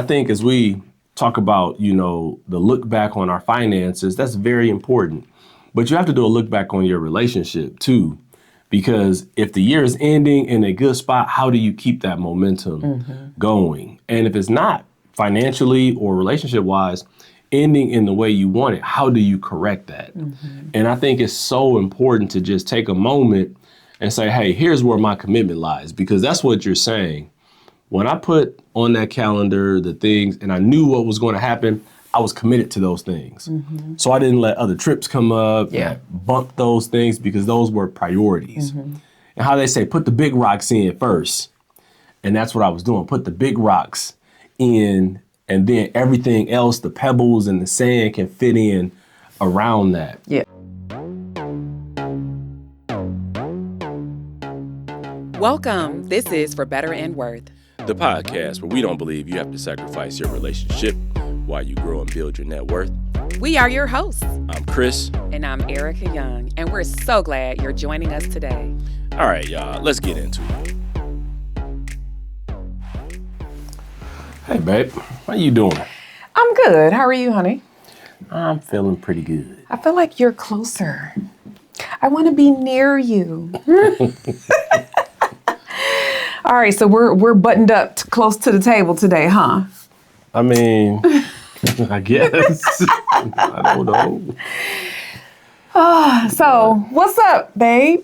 I think as we talk about, the look back on our finances, that's very important. But you have to do a look back on your relationship too. Because if the year is ending in a good spot, how do you keep that momentum going? And if it's not financially or relationship wise, ending in the way you want it, how do you correct that? And I think it's so important to just take a moment and say, hey, here's where my commitment lies, because that's what you're saying. When I put on that calendar the things and I knew what was going to happen, I was committed to those things. So I didn't let other trips come up, bump those things, because those were priorities. And how they say, put the big rocks in first. And that's what I was doing, put the big rocks in, and then everything else, the pebbles and the sand, can fit in around that. Yeah. Welcome. This is For Better and Worth, the podcast where we don't believe you have to sacrifice your relationship while you grow and build your net worth. We are your hosts. I'm Chris. And I'm Ericka Young, and we're so glad you're joining us today. All right, y'all, let's get into it. Hey, babe, how you doing? I'm good. How are you, honey? I'm feeling pretty good. I feel like you're closer. I want to be near you. All right, so we're buttoned up close to the table today, huh? I mean, I guess. I don't know. So, what's up, babe?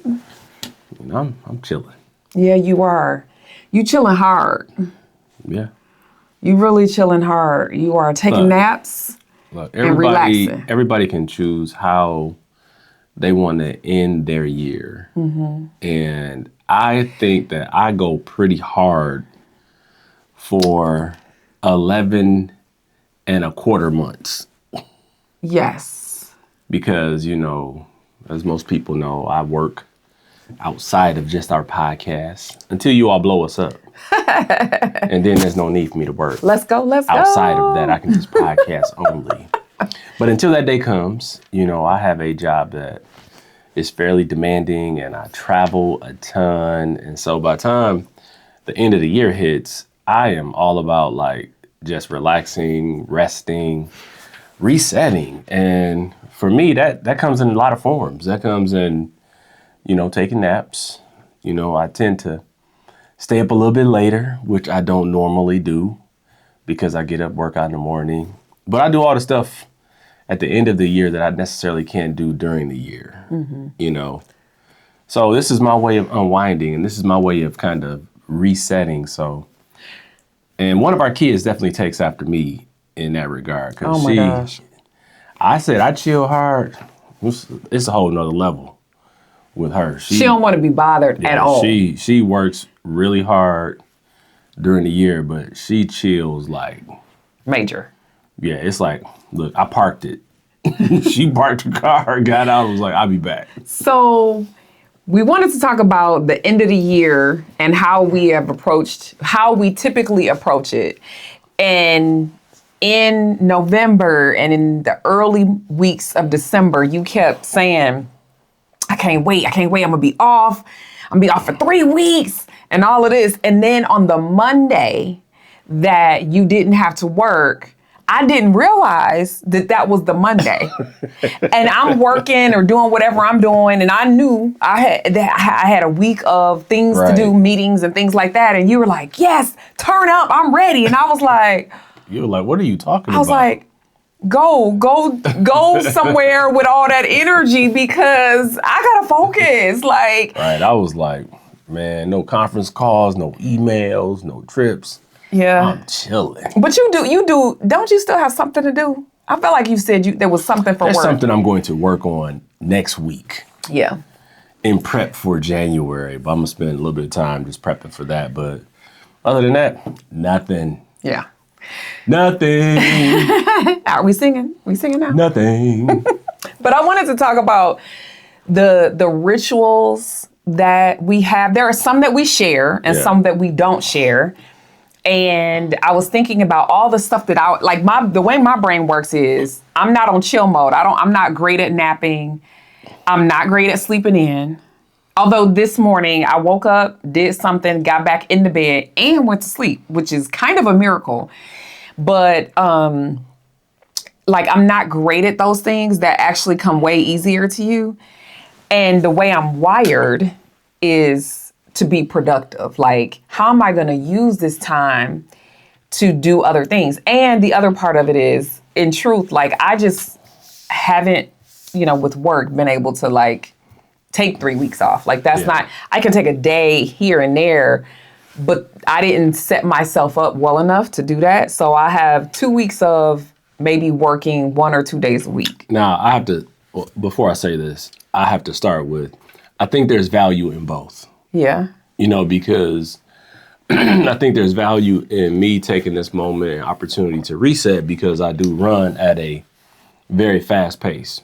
I'm chilling. Yeah, you are. You chilling hard. Yeah. You really chilling hard. You are taking naps Look, and relaxing. Everybody can choose how they want to end their year. And I think that I go pretty hard for 11 and a quarter months. Yes. Because, as most people know, I work outside of just our podcast until you all blow us up. And then there's no need for me to work. Let's go. Outside of that, I can just podcast only. But until that day comes, I have a job that is fairly demanding and I travel a ton. And so by the time the end of the year hits, I am all about just relaxing, resting, resetting. And for me, that comes in a lot of forms. That comes in, taking naps. I tend to stay up a little bit later, which I don't normally do because I get up, work out in the morning. But I do all the stuff at the end of the year that I necessarily can't do during the year, So this is my way of unwinding, and this is my way of kind of resetting. And one of our kids definitely takes after me in that regard. Oh my gosh. I said I chill hard. It's a whole nother level with her. She don't want to be bothered at all. She works really hard during the year, but she chills major. Yeah, it's look, I parked it. She parked her car, got out, and was like, I'll be back. So we wanted to talk about the end of the year and how we typically approach it. And in November and in the early weeks of December, you kept saying, I can't wait. I'm gonna be off. I'm gonna be off for 3 weeks and all of this. And then on the Monday that you didn't have to work, I didn't realize that was the Monday. And I'm working or doing whatever I'm doing. And I knew I had a week of things to do, meetings and things like that. And you were like, yes, turn up, I'm ready. And I was like, you were like, what are you talking about? I was like, go somewhere with all that energy because I gotta focus. Right, I was like, man, no conference calls, no emails, no trips. Yeah. I'm chilling. But you do, don't you still have something to do? I felt like you said there was something for work. There's something I'm going to work on next week. Yeah. In prep for January, but I'm gonna spend a little bit of time just prepping for that. But other than that, nothing. Yeah. Nothing. Are we singing? We singing now? Nothing. But I wanted to talk about the rituals that we have. There are some that we share and some that we don't share. And I was thinking about all the stuff that the way my brain works is I'm not on chill mode. I'm not great at napping. I'm not great at sleeping in. Although this morning I woke up, did something, got back into bed and went to sleep, which is kind of a miracle. But like I'm not great at those things that actually come way easier to you. And the way I'm wired is to be productive. Like, how am I going to use this time to do other things? And the other part of it is, in truth, like I just haven't, with work been able to like take 3 weeks off. Like that's not, I can take a day here and there, but I didn't set myself up well enough to do that. So I have 2 weeks of maybe working 1 or 2 days a week. Now, I have to, before I say this, I have to start with, I think there's value in both. Yeah. Because I think there's value in me taking this moment and opportunity to reset because I do run at a very fast pace.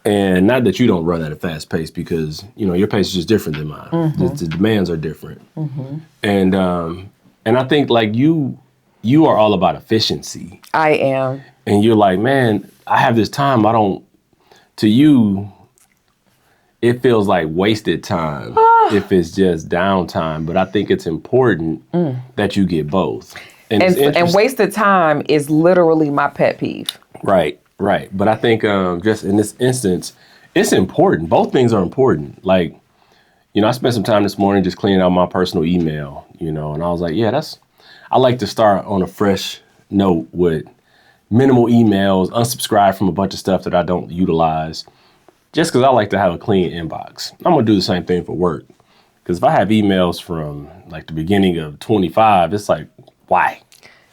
And not that you don't run at a fast pace because, your pace is just different than mine. Mm-hmm. The demands are different. Mm-hmm. And I think like you are all about efficiency. I am. And you're like, man, I have this time. To you, it feels like wasted time if it's just downtime. But I think it's important that you get both. And wasted time is literally my pet peeve. Right. But I think just in this instance, it's important. Both things are important. Like, I spent some time this morning just cleaning out my personal email, and I was like, I like to start on a fresh note with minimal emails, unsubscribe from a bunch of stuff that I don't utilize, just because I like to have a clean inbox. I'm going to do the same thing for work. Because if I have emails from like the beginning of 25, it's like, why?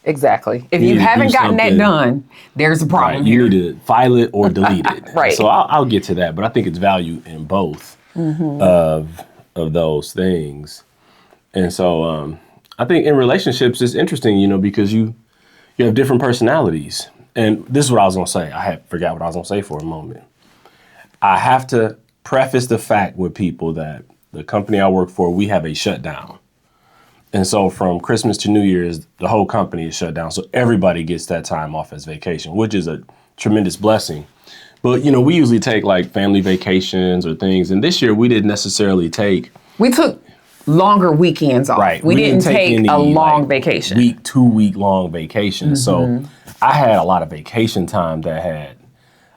Exactly. If you haven't gotten that done, there's a problem here. You need to file it or delete it. Right. So I'll get to that, but I think it's value in both of those things. And so I think in relationships, it's interesting, because you have different personalities. And this is what I was going to say. I forgot what I was going to say for a moment. I have to preface the fact with people that the company I work for, we have a shutdown. And so from Christmas to New Year's, the whole company is shut down. So everybody gets that time off as vacation, which is a tremendous blessing. But, we usually take like family vacations or things. And this year we didn't necessarily take. We took longer weekends off. Right. We didn't take a long vacation. 2-week long vacation. So I had a lot of vacation time that had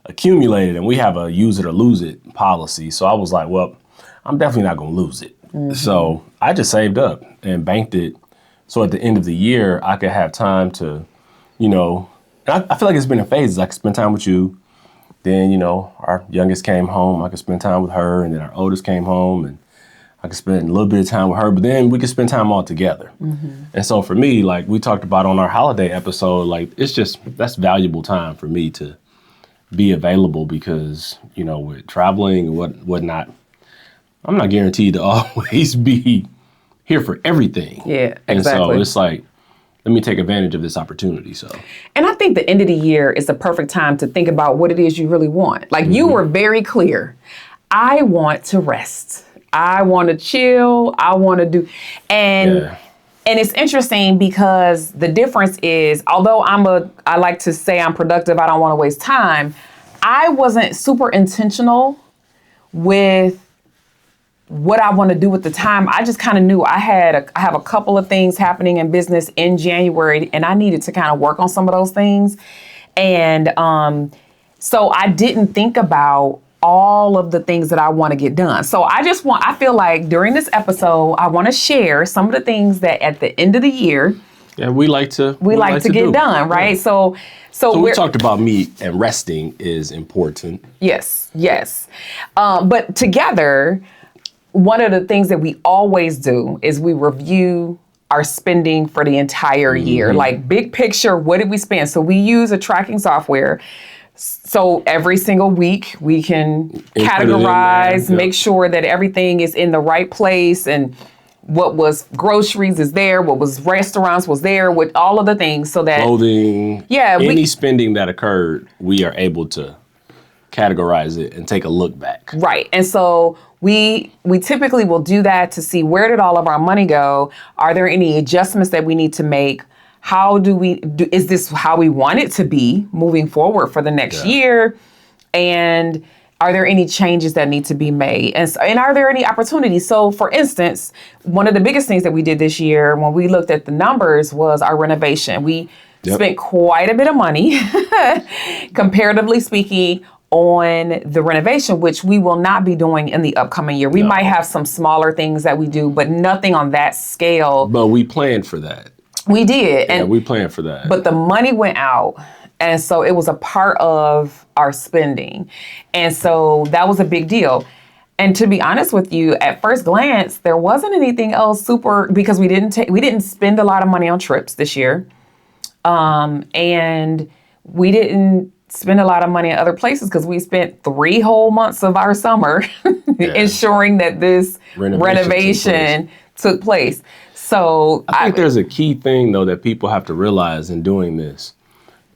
accumulated, and we have a use it or lose it policy. So I was like, well, I'm definitely not going to lose it. So I just saved up and banked it. So at the end of the year, I could have time to, and I feel like it's been in phases. I could spend time with you. Then, our youngest came home. I could spend time with her. And then our oldest came home and I could spend a little bit of time with her, but then we could spend time all together. And so for me, like we talked about on our holiday episode, like that's valuable time for me to be available because, with traveling and whatnot, I'm not guaranteed to always be here for everything. Yeah, exactly. And so it's like, let me take advantage of this opportunity. So, and I think the end of the year is the perfect time to think about what it is you really want. Like you were very clear. I want to rest. I want to chill. I want to do, and it's interesting because the difference is, although I like to say I'm productive, I don't want to waste time. I wasn't super intentional with what I want to do with the time. I just kind of knew I have a couple of things happening in business in January, and I needed to kind of work on some of those things. And so I didn't think about all of the things that I want to get done. So I feel like during this episode, I want to share some of the things that at the end of the year, we like to get done, right? Yeah. So we talked about me and resting is important. Yes. But together, one of the things that we always do is we review our spending for the entire year. Like big picture, what did we spend? So we use a tracking software. So every single week we can categorize, make sure that everything is in the right place and what was groceries is there, what was restaurants was there, with all of the things so that clothing, any spending that occurred, we are able to categorize it and take a look back. Right. And so we typically will do that to see where did all of our money go? Are there any adjustments that we need to make? How do we do? Is this how we want it to be moving forward for the next year? And are there any changes that need to be made? And are there any opportunities? So for instance, one of the biggest things that we did this year when we looked at the numbers was our renovation. We Yep. spent quite a bit of money, comparatively speaking, on the renovation, which we will not be doing in the upcoming year. We No. might have some smaller things that we do, but nothing on that scale. But we planned for that. We did. Yeah, we planned for that. But the money went out. And so it was a part of our spending. And so that was a big deal. And to be honest with you, at first glance, there wasn't anything else super, because we didn't spend a lot of money on trips this year. And we didn't spend a lot of money in other places because we spent 3 whole months of our summer ensuring that this renovation took place. So I think there's a key thing, though, that people have to realize in doing this.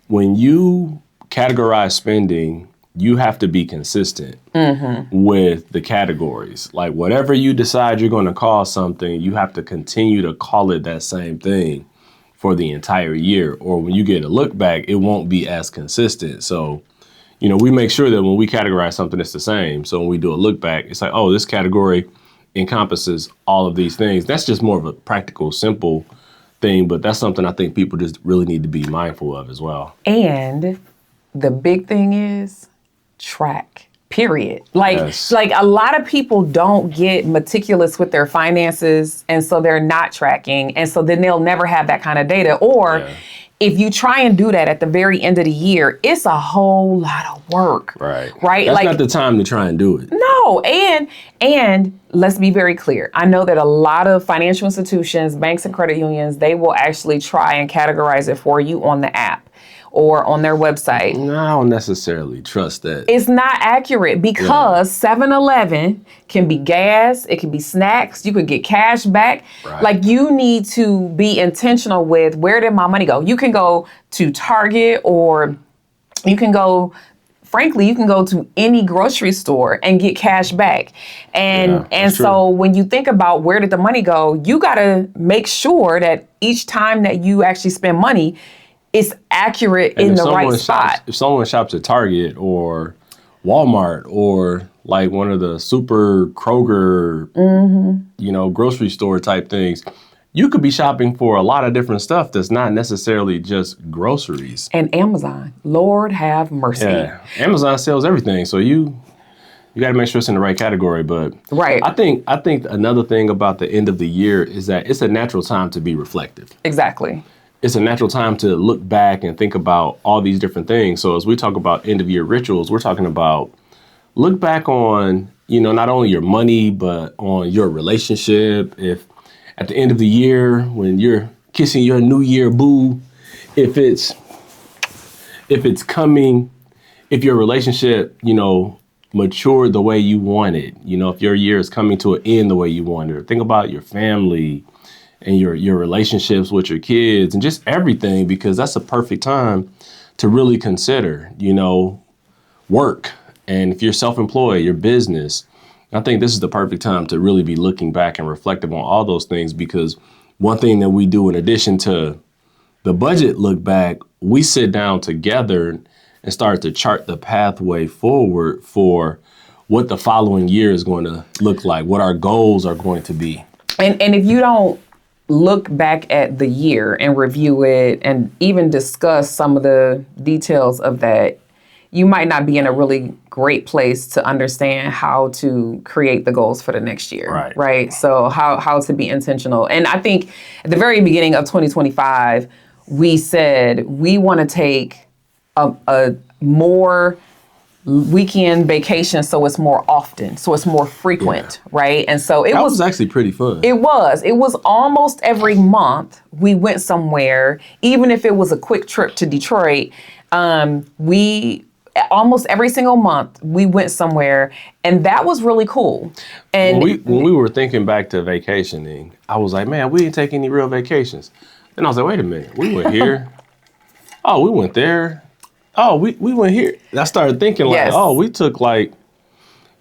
When you categorize spending, you have to be consistent with the categories. Like whatever you decide you're going to call something, you have to continue to call it that same thing for the entire year. Or when you get a look back, it won't be as consistent. So, we make sure that when we categorize something, it's the same. So when we do a look back, it's like, oh, this category encompasses all of these things. That's just more of a practical, simple thing, but that's something I think people just really need to be mindful of as well. And the big thing is track, period. Like a lot of people don't get meticulous with their finances, and so they're not tracking, and so then they'll never have that kind of data. Or if you try and do that at the very end of the year, it's a whole lot of work. Right. That's not the time to try and do it. No, and let's be very clear. I know that a lot of financial institutions, banks and credit unions, they will actually try and categorize it for you on the app or on their website. No, I don't necessarily trust that. It's not accurate because 7-Eleven can be gas, it can be snacks, you could get cash back. Right. Like you need to be intentional with where did my money go? You can go to Target, or you can go, frankly, you can go to any grocery store and get cash back. And so when you think about where did the money go, you got to make sure that each time that you actually spend money, it's accurate in the right spot. If someone shops at Target or Walmart or like one of the super Kroger, grocery store type things, you could be shopping for a lot of different stuff that's not necessarily just groceries. And Amazon, Lord have mercy. Yeah, Amazon sells everything, so you got to make sure it's in the right category. But I think another thing about the end of the year is that it's a natural time to be reflective. Exactly. It's a natural time to look back and think about all these different things. So as we talk about end of year rituals, we're talking about look back on, not only your money, but on your relationship. If at the end of the year, when you're kissing your new year boo, if it's coming, if your relationship, matured the way you wanted, if your year is coming to an end the way you wanted, think about your family and your relationships with your kids and just everything, because that's a perfect time to really consider, work. And if you're self-employed, your business, I think this is the perfect time to really be looking back and reflective on all those things, because one thing that we do in addition to the budget look back, we sit down together and start to chart the pathway forward for what the following year is going to look like, what our goals are going to be. And if you don't look back at the year and review it and even discuss some of the details of that, you might not be in a really great place to understand how to create the goals for the next year. Right. So how to be intentional. And I think at the very beginning of 2025, we said we want to take a more weekend vacation, so it's more often, so it's more frequent, right? And so it was actually pretty fun. It was almost every month we went somewhere, even if it was a quick trip to Detroit. We almost every single month we went somewhere, and that was really cool. And when we were thinking back to vacationing, I was like, man, we didn't take any real vacations. Then I was like, wait a minute, we went here. Oh, we went there. Oh, we went here. I started thinking we took like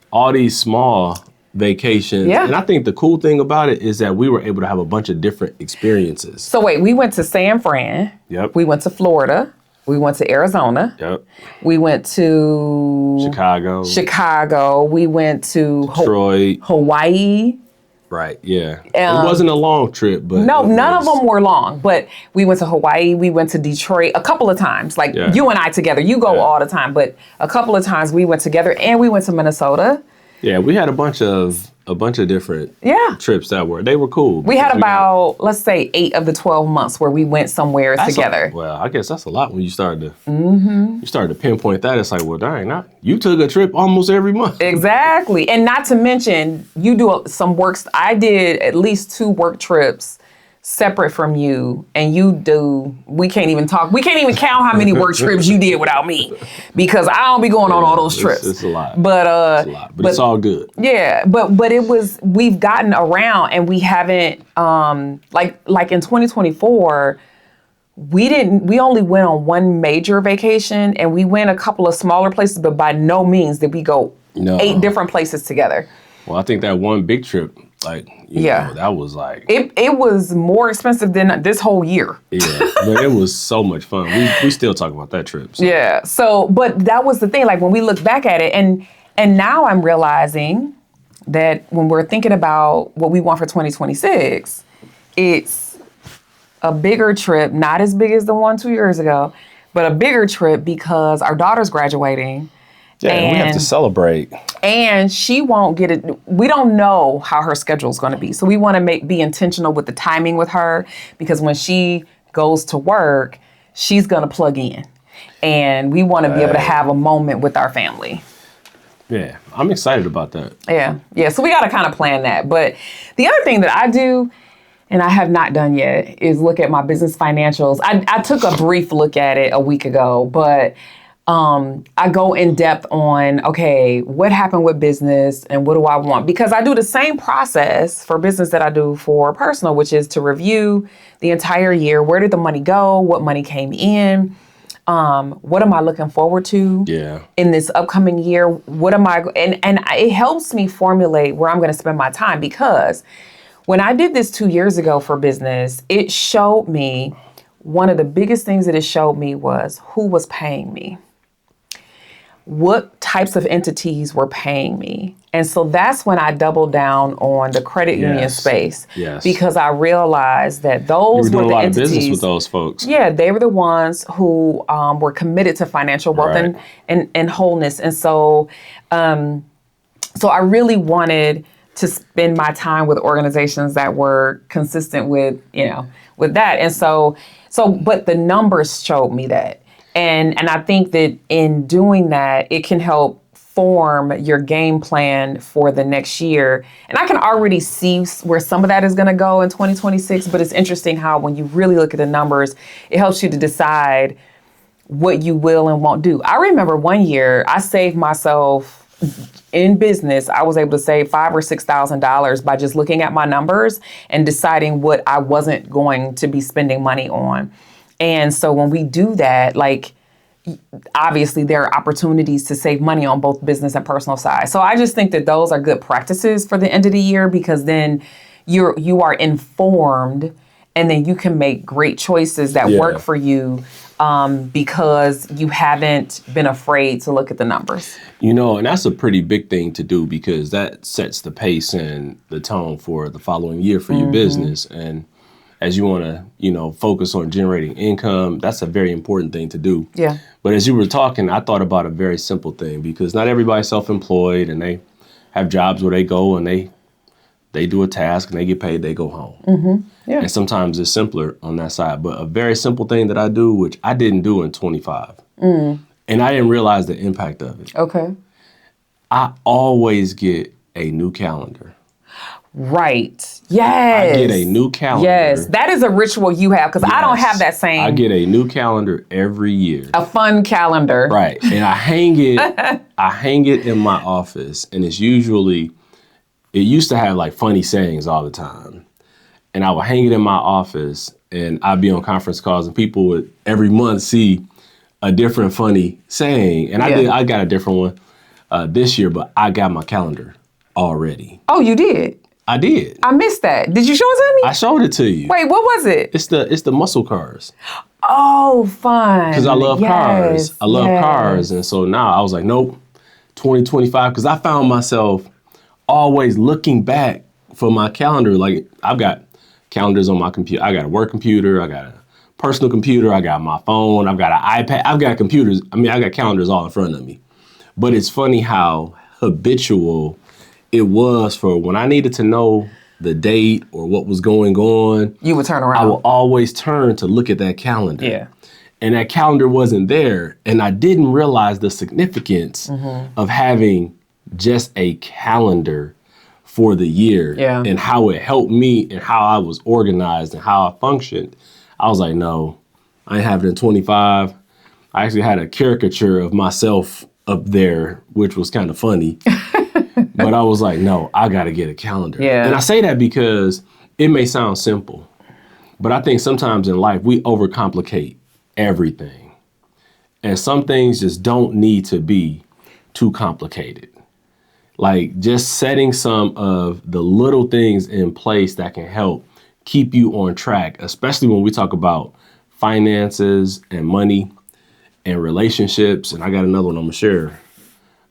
all these small vacations. Yeah. And I think the cool thing about it is that we were able to have a bunch of different experiences. So wait, we went to San Fran. Yep. We went to Florida. We went to Arizona. Yep. We went to Chicago. We went to Detroit. Hawaii. Right. Yeah. It wasn't a long trip, but No, none of them were long. But we went to Hawaii. We went to Detroit a couple of times. Like Yeah. you and I together. You go all the time, but a couple of times we went together, and we went to Minnesota. Yeah, we had a bunch of different trips that they were cool. We had because about, let's say, 8 of the 12 months where we went somewhere together. Well, I guess that's a lot when you started to pinpoint that. It's like, well, dang, you took a trip almost every month. Exactly. And not to mention, you do some works. I did at least 2 work trips separate from you, and you do, we can't even count how many work trips you did without me, because I don't be going on all those trips. It's a lot. But But it's all good. Yeah, but we've gotten around, and we haven't like in 2024, we only went on one major vacation, and we went a couple of smaller places, but by no means did we go 8 different places together. Well, I think that one big trip, like, you know, that was like... It was more expensive than this whole year. Yeah, but it was so much fun. We still talk about that trip. So. Yeah, but that was the thing. Like, when we look back at it, and now I'm realizing that when we're thinking about what we want for 2026, it's a bigger trip, not as big as the one 2 years ago, but a bigger trip because our daughter's graduating. Yeah, and we have to celebrate. And she won't get it. We don't know how her schedule is going to be. So we want to be intentional with the timing with her, because when she goes to work, she's going to plug in. And we want to be able to have a moment with our family. Yeah, I'm excited about that. Yeah. So we got to kind of plan that. But the other thing that I do, and I have not done yet, is look at my business financials. I took a brief look at it a week ago, but I go in depth on, okay, what happened with business and what do I want? Because I do the same process for business that I do for personal, which is to review the entire year. Where did the money go? What money came in? What am I looking forward to in this upcoming year? What am I, and it helps me formulate where I'm going to spend my time, because when I did this 2 years ago for business, it showed me, one of the biggest things that it showed me was who was paying me. What types of entities were paying me. And so that's when I doubled down on the credit union space. Yes. Because I realized that those were were the a lot entities. of business with those folks. Yeah, they were the ones who were committed to financial wealth and wholeness. And so so I really wanted to spend my time with organizations that were consistent with, with that. And so but the numbers showed me that. And I think that in doing that, it can help form your game plan for the next year. And I can already see where some of that is going to go in 2026, but it's interesting how when you really look at the numbers, it helps you to decide what you will and won't do. I remember one year I saved myself in business. I was able to save $5,000 or $6,000 by just looking at my numbers and deciding what I wasn't going to be spending money on. And so when we do that, like, obviously there are opportunities to save money on both business and personal side. So I just think that those are good practices for the end of the year, because then you are informed, and then you can make great choices that work for you, because you haven't been afraid to look at the numbers. And that's a pretty big thing to do, because that sets the pace and the tone for the following year for your business. And as you want to, focus on generating income, that's a very important thing to do. Yeah. But as you were talking, I thought about a very simple thing, because not everybody's self-employed, and they have jobs where they go and they do a task and they get paid, they go home. Mm-hmm. Yeah. And sometimes it's simpler on that side. But a very simple thing that I do, which I didn't do in 25, and I didn't realize the impact of it. Okay. I always get a new calendar. Right. Yes. I get a new calendar. Yes. That is a ritual you have, because I don't have that same. I get a new calendar every year. A fun calendar. Right. And I hang it in my office, and it's usually, it used to have like funny sayings all the time. And I would hang it in my office, and I'd be on conference calls, and people would every month see a different funny saying. And I got a different one this year, but I got my calendar already. Oh, you did? I did. I missed that. Did you show it to me? I showed it to you. Wait, what was it? It's the muscle cars. Oh, fun. Because I love cars. I love cars. And so now I was like, nope, 2025. Because I found myself always looking back for my calendar, like I've got calendars on my computer. I got a work computer. I got a personal computer. I got my phone. I've got an iPad. I've got computers. I mean, I got calendars all in front of me. But it's funny how habitual it was for when I needed to know the date or what was going on. You would turn around. I would always turn to look at that calendar. Yeah. And that calendar wasn't there. And I didn't realize the significance of having just a calendar for the year and how it helped me and how I was organized and how I functioned. I was like, no, I ain't have it in 25. I actually had a caricature of myself up there, which was kind of funny. But I was like, no, I got to get a calendar. Yeah. And I say that because it may sound simple, but I think sometimes in life we overcomplicate everything. And some things just don't need to be too complicated. Like just setting some of the little things in place that can help keep you on track, especially when we talk about finances and money and relationships. And I got another one I'm gonna share.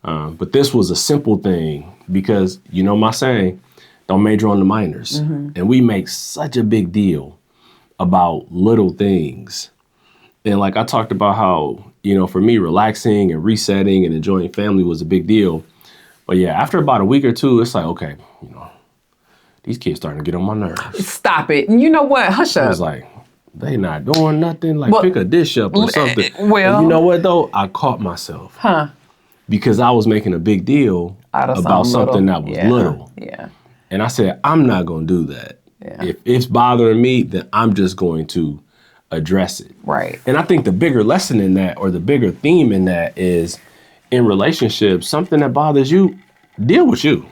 But this was a simple thing because you know my saying, don't major on the minors. And we make such a big deal about little things. And like I talked about how, you know, for me, relaxing and resetting and enjoying family was a big deal. But yeah, after about a week or two, it's like, okay, you know, these kids starting to get on my nerves. Stop it. And you know what? Hush up. I was like, they not doing nothing. Like pick a dish up or something. Well, and you know what though? I caught myself. Because I was making a big deal about something that was little. Yeah. And I said, I'm not going to do that. Yeah. If it's bothering me, then I'm just going to address it. Right. And I think the bigger lesson in that, or the bigger theme in that, is in relationships, something that bothers you, deal with you.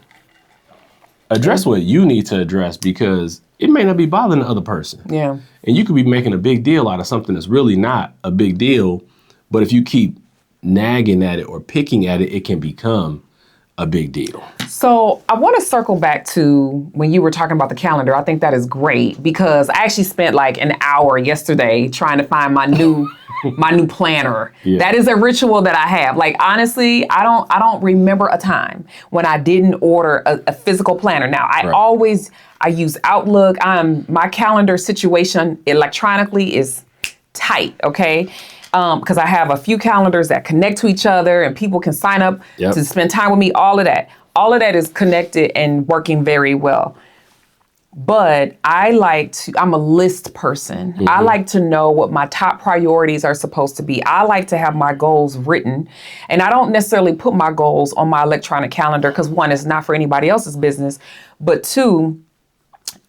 Address what you need to address because it may not be bothering the other person. Yeah. And you could be making a big deal out of something that's really not a big deal. But if you keep nagging at it or picking at it, it can become a big deal. So I want to circle back to when you were talking about the calendar. I think that is great because I actually spent like an hour yesterday trying to find my new planner. Yeah. That is a ritual that I have. Like honestly, I don't remember a time when I didn't order a physical planner. Now I use Outlook. My calendar situation electronically is tight. Okay. Because I have a few calendars that connect to each other and people can sign up to spend time with me, all of that. All of that is connected and working very well. But I'm a list person. I like to know what my top priorities are supposed to be. I like to have my goals written. And I don't necessarily put my goals on my electronic calendar because one, it's not for anybody else's business. But two,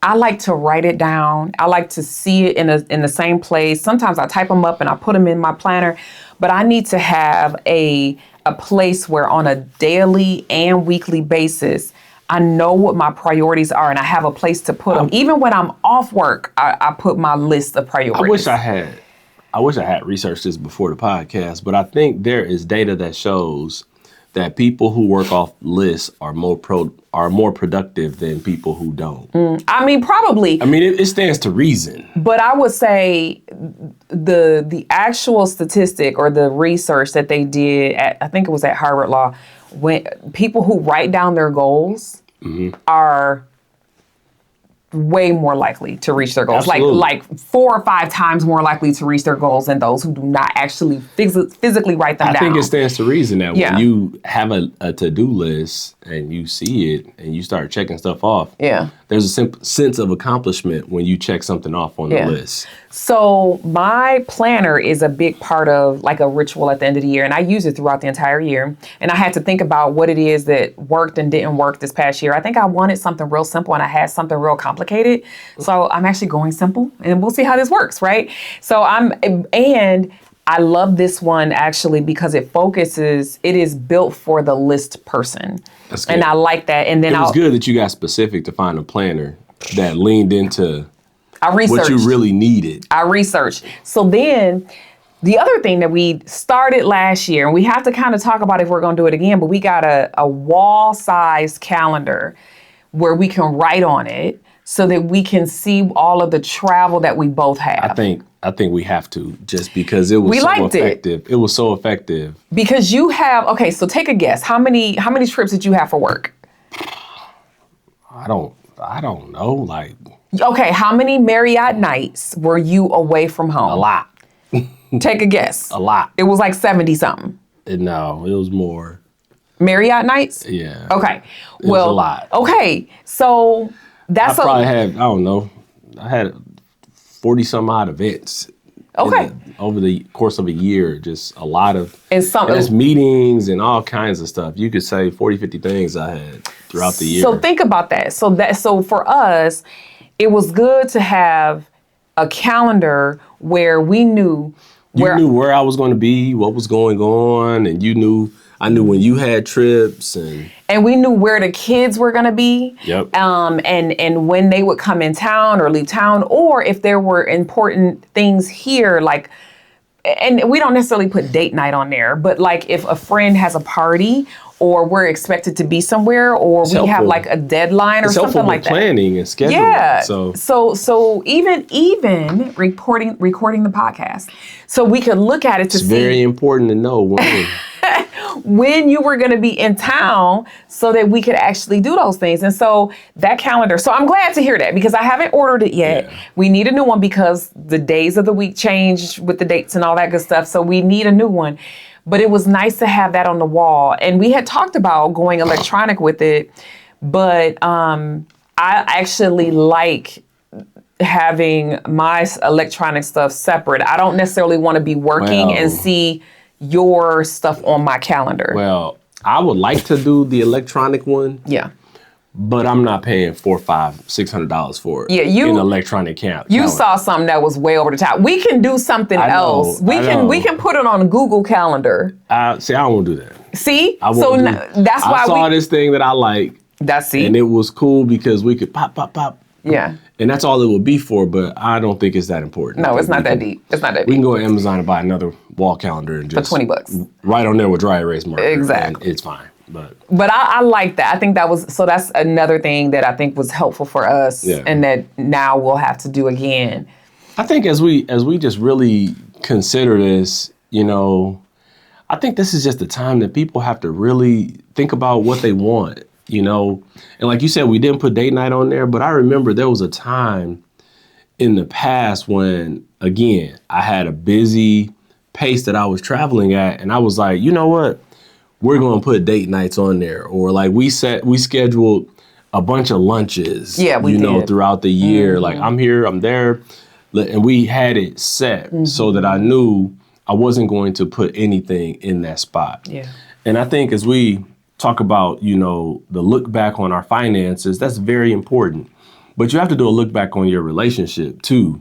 I like to write it down. I like to see it in the same place. Sometimes I type them up and I put them in my planner, but I need to have a place where on a daily and weekly basis, I know what my priorities are and I have a place to put them. Even when I'm off work, I put my list of priorities. I wish I had researched this before the podcast, but I think there is data that shows that people who work off lists are more productive than people who don't. I mean, probably. I mean, it stands to reason. But I would say the actual statistic or the research that they did I think it was at Harvard Law, when people who write down their goals are way more likely to reach their goals. Absolutely. Like 4 or 5 times more likely to reach their goals than those who do not actually physically write them down. I think it stands to reason that when you have a to-do list and you see it and you start checking stuff off, there's a sense of accomplishment when you check something off on the list. So my planner is a big part of like a ritual at the end of the year, and I use it throughout the entire year. And I had to think about what it is that worked and didn't work this past year. I think I wanted something real simple and I had something real complicated. So I'm actually going simple and we'll see how this works, right? So I love this one actually because it is built for the list person. That's good. And I like that. And then it was good that you got specific to find a planner that leaned into what you really needed. I researched. So then the other thing that we started last year, and we have to kind of talk about if we're going to do it again, but we got a wall-sized calendar where we can write on it so that we can see all of the travel that we both have. I think we have to, just because it was so effective. It was so effective. Because you have, so take a guess. How many trips did you have for work? I don't I don't know, like Okay, how many Marriott nights were you away from home? a lot. Take a guess. A lot. It was like 70 something. No, it was more. Marriott nights? Yeah. Okay. It was a lot. Okay. So that's I probably had, I don't know, I had 40 some odd events. Okay. Over the course of a year, just a lot of And that's meetings and all kinds of stuff. You could say 40, 50 things I had throughout the year. So think about that. So for us, it was good to have a calendar where we knew you knew where I was going to be, what was going on, and I knew when you had trips and we knew where the kids were going to be. Yep. And when they would come in town or leave town, or if there were important things here, like, and we don't necessarily put date night on there, but like if a friend has a party or we're expected to be somewhere or we have like a deadline or something like that. Planning and scheduling. Yeah. So even recording the podcast, so we could look at it to see. It's very important to know when you were going to be in town so that we could actually do those things. And so that calendar, so I'm glad to hear that because I haven't ordered it yet. Yeah. We need a new one because the days of the week changed with the dates and all that good stuff. So we need a new one. But it was nice to have that on the wall. And we had talked about going electronic with it, but I actually like having my electronic stuff separate. I don't necessarily want to be working and see your stuff on my calendar. Well, I would like to do the electronic one. Yeah. But I'm not paying $400, $500, $600 for it. Yeah, in electronic calendar. You saw something that was way over the top. We can do something else. We can put it on a Google Calendar. See, I don't want to do that. See, That's why I saw this thing that I like. And it was cool because we could pop. Yeah. And that's all it would be for, but I don't think it's that important. No, it's not that deep. It's not that deep. We can go to Amazon and buy another wall calendar and just for $20. Right on there with dry erase marker. Exactly. And it's fine. But I like that. I think that's another thing that I think was helpful for us and that now we'll have to do again. I think as we just really consider this, I think this is just the time that people have to really think about what they want, And like you said, we didn't put date night on there, but I remember there was a time in the past when, again, I had a busy pace that I was traveling at, and I was like, you know what? We're going to put date nights on there. Or like we scheduled a bunch of lunches, we did. throughout the year. Mm-hmm. Like I'm here, I'm there. And we had it set so that I knew I wasn't going to put anything in that spot. Yeah. And I think as we talk about, the look back on our finances, that's very important. But you have to do a look back on your relationship too.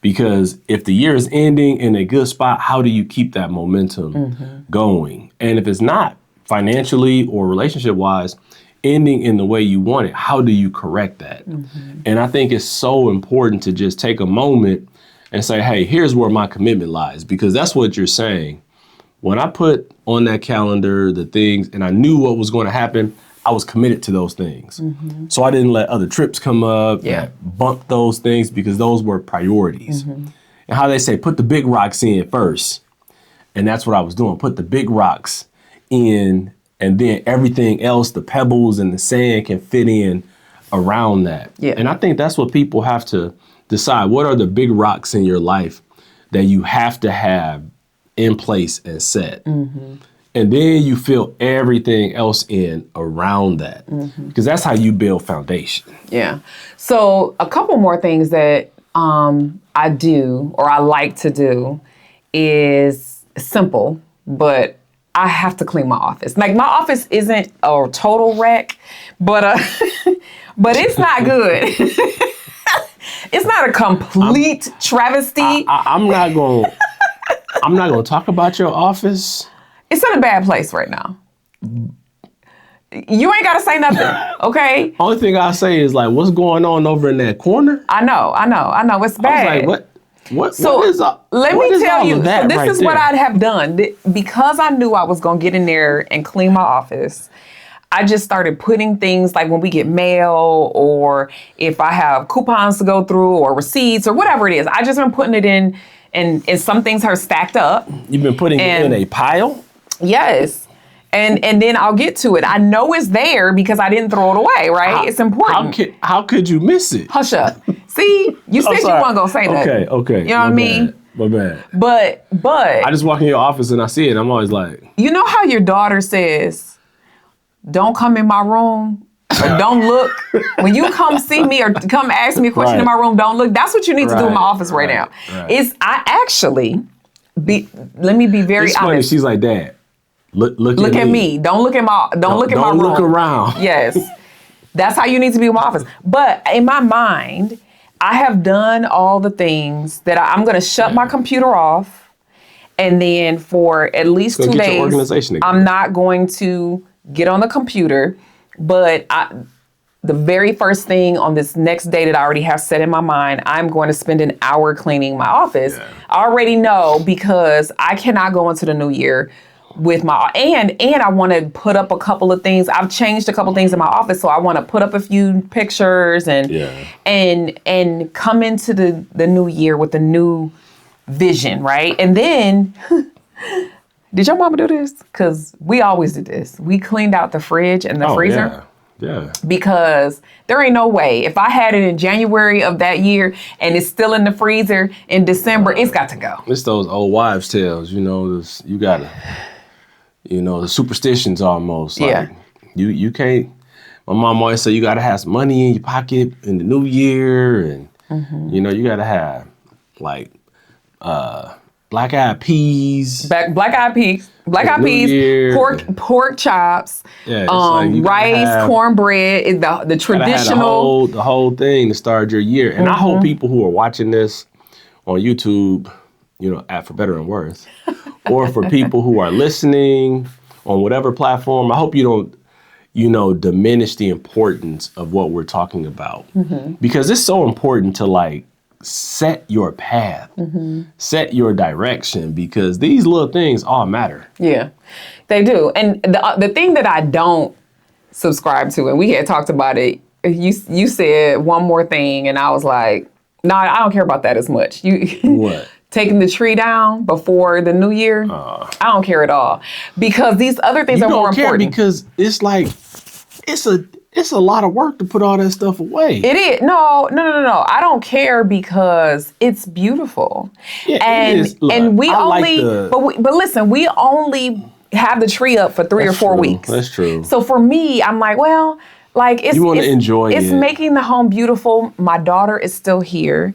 Because if the year is ending in a good spot, how do you keep that momentum going? And if it's not financially or relationship-wise ending in the way you want it, how do you correct that? And I think it's so important to just take a moment and say, hey, here's where my commitment lies. Because that's what you're saying. When I put on that calendar the things and I knew what was going to happen, I was committed to those things. So I didn't let other trips come up and bump those things because those were priorities. And how they say, put the big rocks in first. And that's what I was doing. Put the big rocks in and then everything else, the pebbles and the sand can fit in around that. Yeah. And I think that's what people have to decide. What are the big rocks in your life that you have to have in place and set? And then you fill everything else in around that because that's how you build foundation. Yeah. So a couple more things that I do or I like to do is simple, but I have to clean my office. Like my office isn't a total wreck, but but it's not good. It's not a complete travesty. I'm not going to talk about your office. It's in a bad place right now. You ain't got to say nothing, okay? Only thing I say is like, what's going on over in that corner? I know. It's bad. I was like, what So is let me tell you, so this is what I'd have done. Because I knew I was going to get in there and clean my office, I just started putting things like when we get mail or if I have coupons to go through or receipts or whatever it is, I just been putting it in and some things are stacked up. You've been putting it in a pile? Yes. And then I'll get to it. I know it's there because I didn't throw it away, right? It's important. How could you miss it? Hush up. See, you said you weren't gonna say that. Okay. You know what I mean? My bad. But I just walk in your office and I see it. I'm always like, you know how your daughter says, "Don't come in my room." Or don't look. When you come see me or come ask me a question in my room, don't look. That's what you need to do in my office right now. Right. I actually let me be very it's honest. Funny, she's like, Dad, look at me. Don't look at my room. Don't look around. Yes. That's how you need to be in my office. But in my mind, I have done all the things that I'm going to shut my computer off, and then for at least 2 days, I'm not going to get on the computer. But the very first thing on this next day that I already have set in my mind, I'm going to spend an hour cleaning my office. Yeah. I already know because I cannot go into the new year with my and I want to put up a couple of things. I've changed a couple things in my office, so I want to put up a few pictures and come into the new year with a new vision, right? And then. Did your mama do this? Because we always did this. We cleaned out the fridge and the freezer. Yeah. Because there ain't no way. If I had it in January of that year and it's still in the freezer in December, it's got to go. It's those old wives' tales, you gotta, the superstitions almost. Like, you can't. My mom always said you gotta have some money in your pocket in the new year, and you gotta have like. Black eyed peas, pork chops, rice, cornbread, the traditional, the whole thing to start your year. And I hope people who are watching this on YouTube, at For Better and Worse, or for people who are listening on whatever platform, I hope you don't, diminish the importance of what we're talking about, because it's so important to set your path, set your direction, because these little things all matter. Yeah, they do. And the thing that I don't subscribe to, and we had talked about it, you said one more thing, and I was like, no, I don't care about that as much. What? Taking the tree down before the new year, I don't care at all, because these other things are more important. Because it's like, it's a lot of work to put all that stuff away. It is. No. I don't care because it's beautiful. Yeah, and it is. Look, and we only like but listen, we only have the tree up for 3 or 4 weeks. That's true. So for me, I'm like, well, it's you want to enjoy it. It's making the home beautiful. My daughter is still here.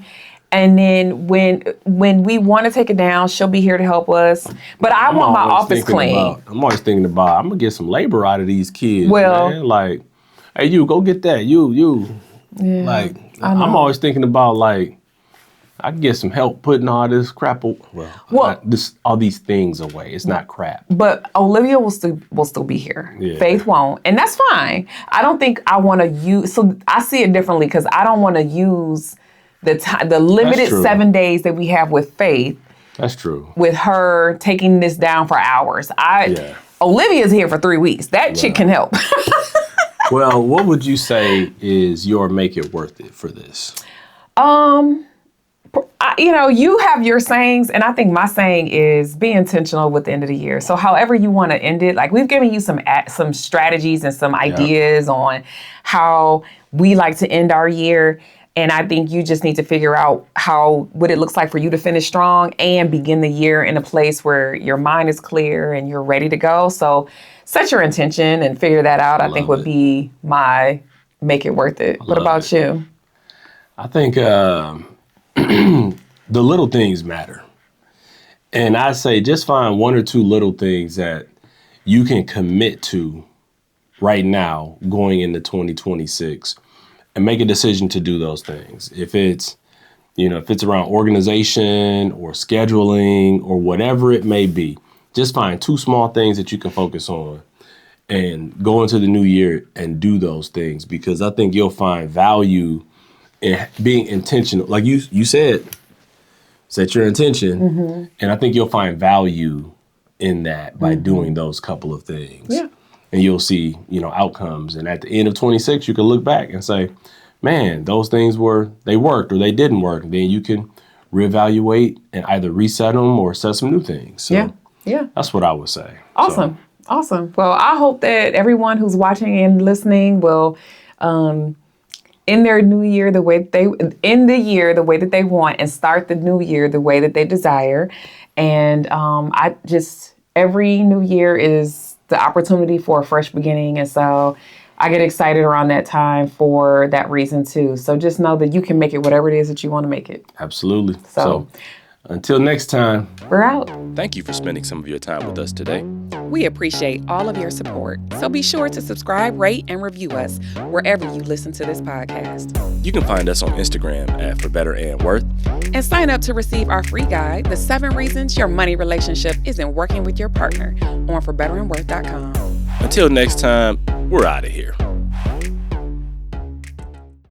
And then when we want to take it down, she'll be here to help us. But I want my office clean. I'm always thinking about, I'm going to get some labor out of these kids. Well, man. Hey, you, go get that. You. Yeah, I'm always thinking about, I can get some help putting all this crap, all these things away. It's not crap. But Olivia will still be here. Yeah. Faith won't. And that's fine. I don't think I want to use, so I see it differently, because I don't want to use the limited 7 days that we have with Faith. That's true. With her taking this down for hours. Olivia's here for 3 weeks. That chick can help. Well, what would you say is your make it worth it for this? You have your sayings, and I think my saying is be intentional with the end of the year. So however you want to end it, we've given you some strategies and some ideas on how we like to end our year. And I think you just need to figure out what it looks like for you to finish strong and begin the year in a place where your mind is clear and you're ready to go. So set your intention and figure that out. I think would be my make it worth it. What about you? I think the little things matter. And I say just find 1 or 2 little things that you can commit to right now going into 2026. And make a decision to do those things. If it's around organization or scheduling or whatever it may be, just find 2 small things that you can focus on and go into the new year and do those things, because I think you'll find value in being intentional. Like you said, set your intention. And I think you'll find value in that by doing those couple of things. Yeah. And you'll see, outcomes. And at the end of 26, you can look back and say, man, those things they worked or they didn't work. And then you can reevaluate and either reset them or set some new things. So yeah. That's what I would say. Awesome. Awesome. Well, I hope that everyone who's watching and listening will end their new year the way they end the year the way that they want and start the new year the way that they desire. And I just every new year is the opportunity for a fresh beginning, and so I get excited around that time for that reason too. So just know that you can make it whatever it is that you want to make it. Absolutely. So until next time, we're out. Thank you for spending some of your time with us today. We appreciate all of your support, so be sure to subscribe, rate, and review us wherever you listen to this podcast. You can find us on Instagram at For Better and Worth. And sign up to receive our free guide, The 7 Reasons Your Money Relationship Isn't Working with Your Partner, on forbetterandworth.com. Until next time, we're out of here.